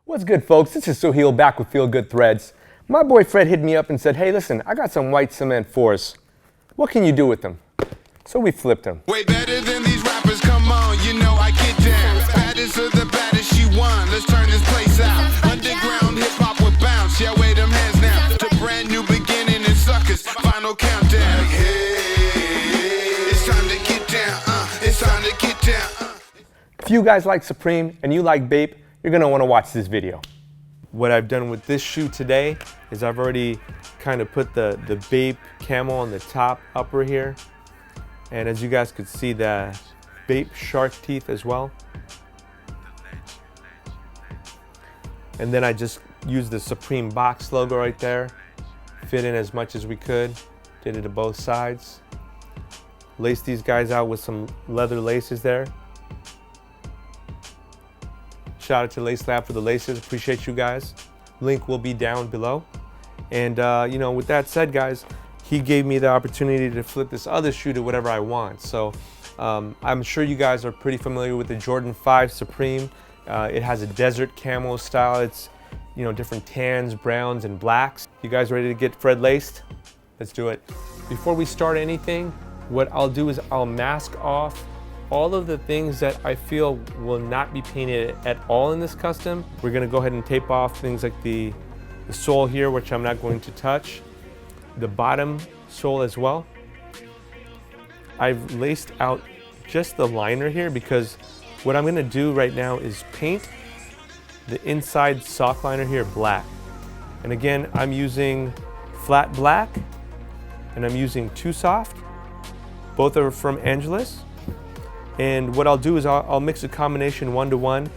What's good, folks? This is Suhail back with Feel Good Threads. My boy Fred hit me up and said, hey, listen, I got some white cement 4s. What can you do with them? So we flipped them. Way better than these rappers, come on, you know I get down. Baddest of the baddest, she won. Let's turn this place out. Underground hip-hop with bounce, yeah, wave them hands now. To brand new beginning and suckers, final countdown. Hey, it's time to get down, it's time to get down. If you guys like Supreme and you like BAPE, you're gonna wanna watch this video. What I've done with this shoe today is I've already kind of put the BAPE camo on the top upper here. And as you guys could see, the BAPE shark teeth as well. And then I just used the Supreme box logo right there. Fit in as much as we could. Did it to both sides. Laced these guys out with some leather laces there. Shout out to Lace Lab for the laces. Appreciate you guys. Link will be down below. And you know, with that said, guys, he gave me the opportunity to flip this other shoe to whatever I want. So I'm sure you guys are pretty familiar with the Jordan 5 Supreme. It has a desert camo style. It's, you know, different tans, browns, and blacks. You guys ready to get Fred laced? Let's do it. Before we start anything, what I'll do is I'll mask off all of the things that I feel will not be painted at all in this custom. We're gonna go ahead and tape off things like the sole here, which I'm not going to touch. The bottom sole as well. I've laced out just the liner here because what I'm gonna do right now is paint the inside sock liner here black. And again, I'm using flat black and I'm using Too Soft. Both are from Angelus. And what I'll do is I'll mix a combination 1-to-1.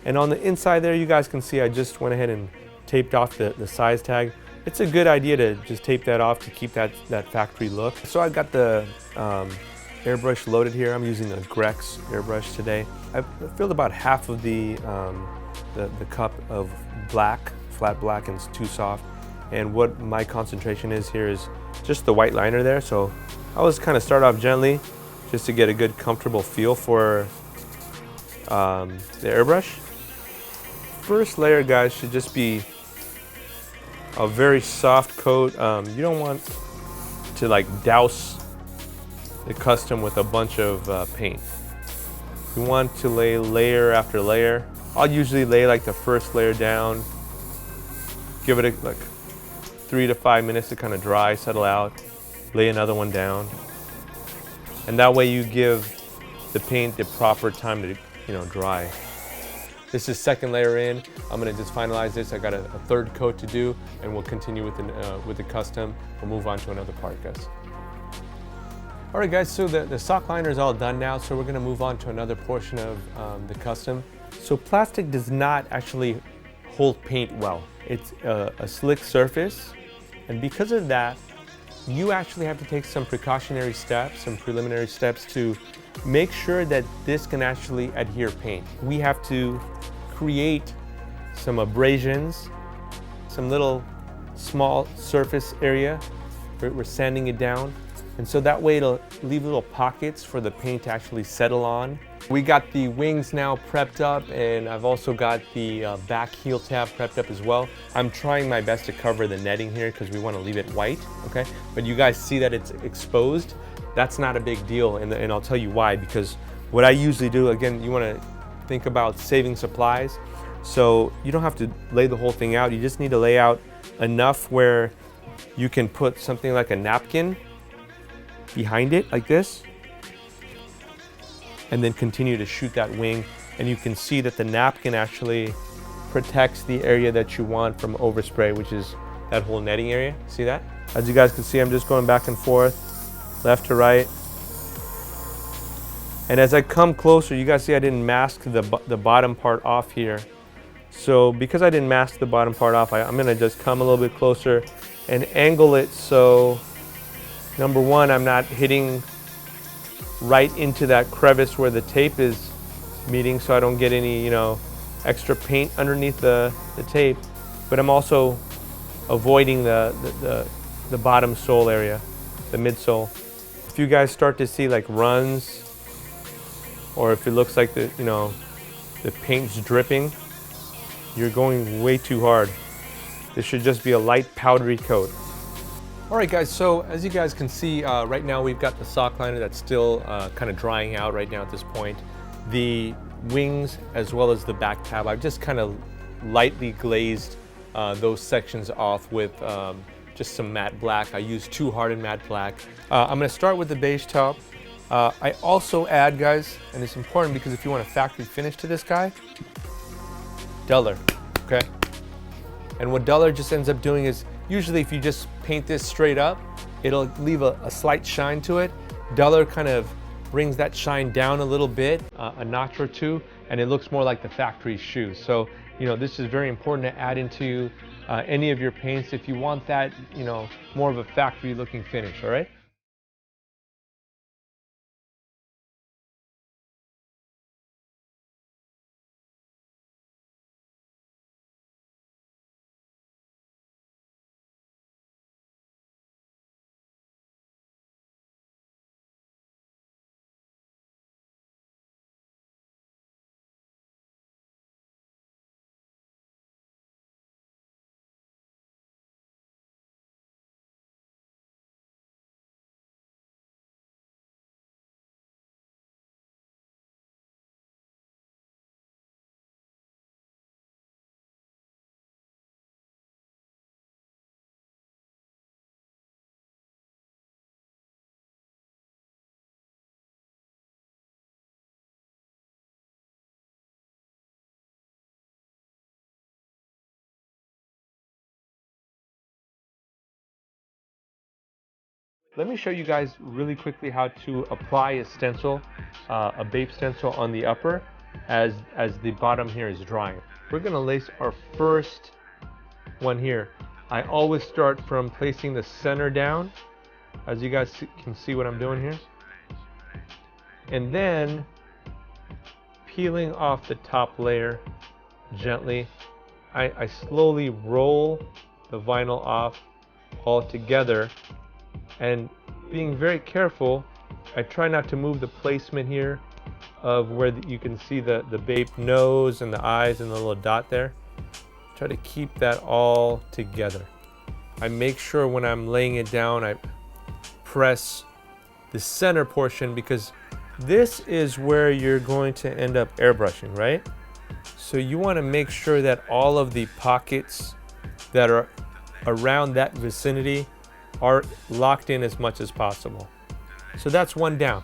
And on the inside there, you guys can see I just went ahead and taped off the size tag. It's a good idea to just tape that off to keep that factory look. So I've got the airbrush loaded here. I'm using a Grex airbrush today. I've filled about half of the cup of black, flat black, and Too Soft. And what my concentration is here is just the white liner there. So I always kind of start off gently just to get a good comfortable feel for the airbrush. First layer, guys, should just be a very soft coat. You don't want to like douse the custom with a bunch of paint. You want to lay layer after layer. I'll usually lay like the first layer down, give it like 3 to 5 minutes to kind of dry, settle out, lay another one down. And that way you give the paint the proper time to, you know, dry. This is second layer in. I'm gonna just finalize this. I got a third coat to do, and we'll continue with the custom. We'll move on to another part, guys. All right, guys, so the sock liner is all done now, so we're gonna move on to another portion of the custom. So plastic does not actually hold paint well. It's a slick surface, and because of that, you actually have to take some precautionary steps, some preliminary steps to make sure that this can actually adhere paint. We have to create some abrasions, some little small surface area. We're sanding it down. And so that way it'll leave little pockets for the paint to actually settle on. We got the wings now prepped up, and I've also got the back heel tab prepped up as well. I'm trying my best to cover the netting here because we want to leave it white, okay? But you guys see that it's exposed. That's not a big deal, and I'll tell you why, because what I usually do, again, you want to think about saving supplies. So you don't have to lay the whole thing out. You just need to lay out enough where you can put something like a napkin behind it like this, and then continue to shoot that wing. And you can see that the napkin actually protects the area that you want from overspray, which is that whole netting area. See that? As you guys can see, I'm just going back and forth, left to right. And as I come closer, you guys see I didn't mask the bottom part off here. So because I didn't mask the bottom part off, I'm gonna just come a little bit closer and angle it so, number one, I'm not hitting right into that crevice where the tape is meeting, so I don't get any, you know, extra paint underneath the tape. But I'm also avoiding the bottom sole area, the midsole. If you guys start to see like runs, or if it looks like the paint's dripping, you're going way too hard. This should just be a light powdery coat. All right guys, so as you guys can see, right now we've got the sock liner that's still kind of drying out right now at this point. The wings as well as the back tab, I've just kind of lightly glazed those sections off with just some matte black. I use 2 hardened matte black. I'm gonna start with the beige top. I also add, guys, and it's important because if you want a factory finish to this guy, duller, okay? And what duller just ends up doing is, usually if you just paint this straight up, it'll leave a slight shine to it. Duller kind of brings that shine down a little bit, a notch or two, and it looks more like the factory shoe. So, you know, this is very important to add into any of your paints if you want that, you know, more of a factory looking finish, all right? Let me show you guys really quickly how to apply a stencil, a BAPE stencil on the upper as the bottom here is drying. We're gonna lace our first one here. I always start from placing the center down, as you guys can see what I'm doing here. And then peeling off the top layer gently. I slowly roll the vinyl off all together. And being very careful, I try not to move the placement here of where you can see the BAPE nose and the eyes and the little dot there. Try to keep that all together. I make sure when I'm laying it down, I press the center portion because this is where you're going to end up airbrushing, right? So you want to make sure that all of the pockets that are around that vicinity are locked in as much as possible. So that's one down.